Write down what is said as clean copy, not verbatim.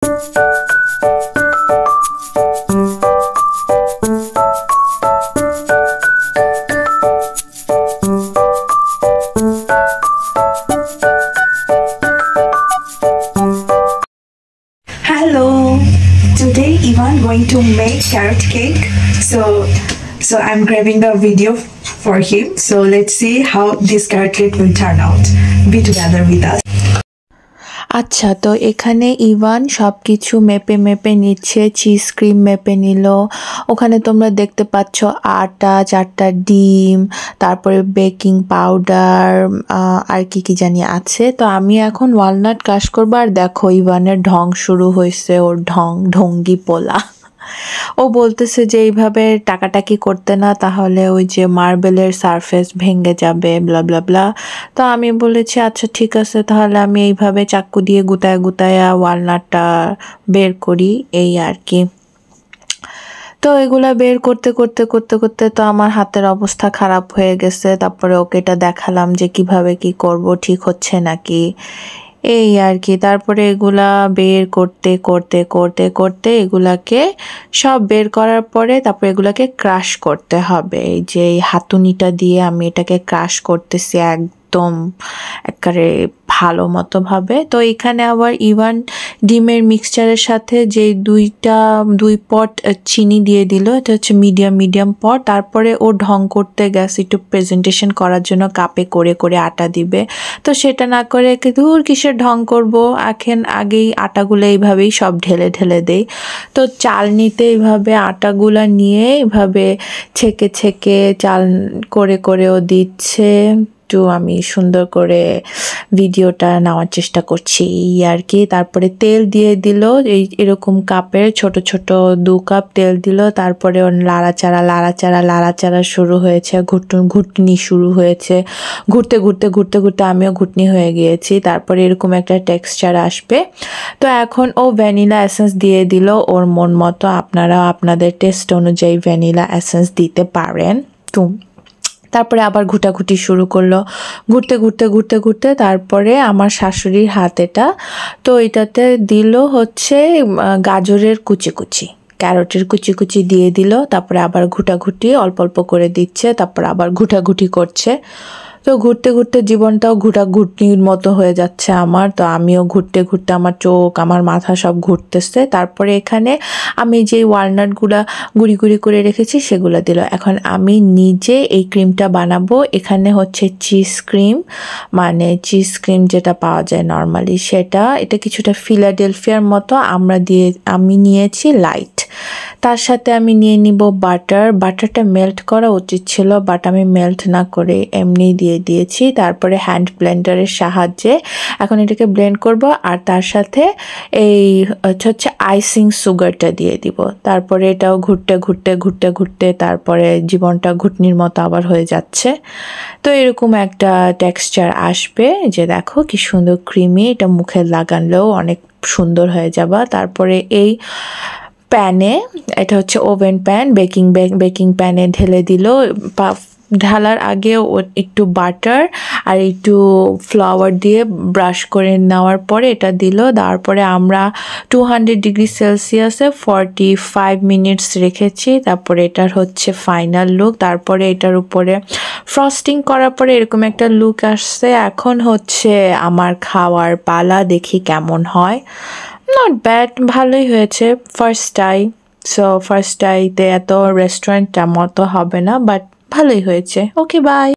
Hello, today Ivan going to make carrot cake. So I'm grabbing the video for him. So let's see how this carrot cake will turn out. Be together with us. আচ্ছা, তো এখানে Ivan সবকিছু মেপে মেপে নিচ্ছে। Cheese cream মেপে নিল। ওখানে তোমরা দেখতে পাচ্ছ আটা, 4টা ডিম, তারপরে বেকিং পাউডার, আর কি জানি আছে। তো আমি এখন ওয়ালনাট ক্রাশ করবো। আর দেখো ইভানের ঢং শুরু হয়েছে, ওর ঢঙ্গি পোলা। ও বলতেছে যে এইভাবে টাকাটাকি করতে না, তাহলে ওই যে মার্বেলের সারফেস ভেঙে যাবে, ব্লা ব্লা ব্লা। তো আমি বলেছি আচ্ছা ঠিক আছে, তাহলে আমি এইভাবে চাকু দিয়ে গুতায়া গুতায়া ওয়ালনাটটা বের করি, এই আর কি। তো এগুলা বের করতে করতে করতে করতে তো আমার হাতের অবস্থা খারাপ হয়ে গেছে। তারপরে ওকে এটা দেখালাম যে কিভাবে কি করব, ঠিক হচ্ছে নাকি, এই আর কি। তারপরে এগুলা বের করতে করতে করতে করতে এগুলাকে সব বের করার পরে তারপরে এগুলাকে ক্রাশ করতে হবে। এই যে হাতুনিটা দিয়ে আমি এটাকে ক্রাশ করতেছি একদম একেবারে ভালো মতো ভাবে। তো এখানে আবার ইভান ডিমের মিক্সচারের সাথে যে দুই পট চিনি দিয়ে দিল, এটা হচ্ছে মিডিয়াম পট। তারপরে ও ঢং করতে গেছে একটু প্রেজেন্টেশন করার জন্য, কাপে করে করে আটা দিবে। তো সেটা না করে দূর কিসের ঢং করব, আগেই আটাগুলো এইভাবেই সব ঢেলে ঢেলে দেই। তো চালনিতে এইভাবে আটাগুলা নিয়ে এইভাবে ছেঁকে ছেঁকে চাল করে করেও দিচ্ছে। একটু আমি সুন্দর করে ভিডিওটা নেওয়ার চেষ্টা করছি আর কি। তারপরে তেল দিয়ে দিল, এরকম কাপের ছোট ছোট 2 কাপ তেল দিল। তারপরে লাড়াচাড়া শুরু হয়েছে, ঘুটনি শুরু হয়েছে। ঘুরতে ঘুরতে ঘুরতে ঘুরতে আমিও ঘুটনি হয়ে গিয়েছি। তারপরে এরকম একটা টেক্সচার আসবে। তো এখন ও ভ্যানিলা এসেন্স দিয়ে দিল ওর মন মতো। আপনারা আপনাদের টেস্ট অনুযায়ী ভ্যানিলা এসেন্স দিতে পারেন। তো তারপরে আবার ঘুটাঘুটি শুরু করলো, ঘুরতে ঘুরতে ঘুরতে ঘুরতে তারপরে আমার শাশুড়ির হাতেটা, তো এটাতে দিল হচ্ছে গাজরের কুচি, ক্যারটের কুচি দিয়ে দিল। তারপরে আবার ঘুটাঘুটি অল্প অল্প করে দিচ্ছে, তারপর আবার ঘুটাঘুটি করছে। তো ঘুরতে ঘুরতে জীবনটাও ঘুটনির মতো হয়ে যাচ্ছে আমার। তো আমিও ঘুরতে ঘুরতে আমার চোখ, আমার মাথা সব ঘুরতেছে। তারপরে এখানে আমি যে ওয়ালনাটগুলা গুঁড়ি গুঁড়ি করে রেখেছি সেগুলো দিল। এখন আমি নিজে এই ক্রিমটা বানাবো। এখানে হচ্ছে চিজ ক্রিম, মানে চিজ ক্রিম যেটা পাওয়া যায় নর্মালি সেটা। এটা কিছুটা ফিলাডেলফিয়ার মতো আমি নিয়েছি লাইট। তার সাথে আমি নিয়ে নিব বাটারটা মেল্ট করা উচিত ছিল, বাট আমি মেল্ট না করে এমনি দিয়ে দিয়েছি। তারপরে হ্যান্ড ব্লেন্ডারের সাহায্যে এখন এটাকে ব্লেন্ড করব। আর তার সাথে এই হচ্ছে আইসিং সুগারটা দিয়ে দিব। তারপরে এটাও ঘুরতে ঘুরতে ঘুরতে ঘুরতে তারপরে জীবনটা ঘুটনির মতো আবার হয়ে যাচ্ছে। তো এরকম একটা টেক্সচার আসবে, যে দেখো কি সুন্দর ক্রিমি, এটা মুখে লাগালেও অনেক সুন্দর হয়ে যাবে। তারপরে এই প্যানে, এটা হচ্ছে ওভেন প্যান, বেকিং প্যানে ঢেলে দিল। ঢালার আগে একটু বাটার আর একটু ফ্লাওয়ার দিয়ে ব্রাশ করে নেওয়ার পরে এটা দিল। তারপরে আমরা 200 ডিগ্রি সেলসিয়াসে 45 মিনিটস রেখেছি। তারপরে এটার হচ্ছে ফাইনাল লুক। তারপরে এটার উপরে ফ্রস্টিং করার পরে এরকম একটা লুক আসছে। এখন হচ্ছে আমার খাওয়ার পালা, দেখি কেমন হয়। নট ব্যাড, ভালোই হয়েছে ফার্স্ট টাইতে। এত রেস্টুরেন্টটা মতো হবে না, বাট ভালোই হয়েছে। ওকে, বাই।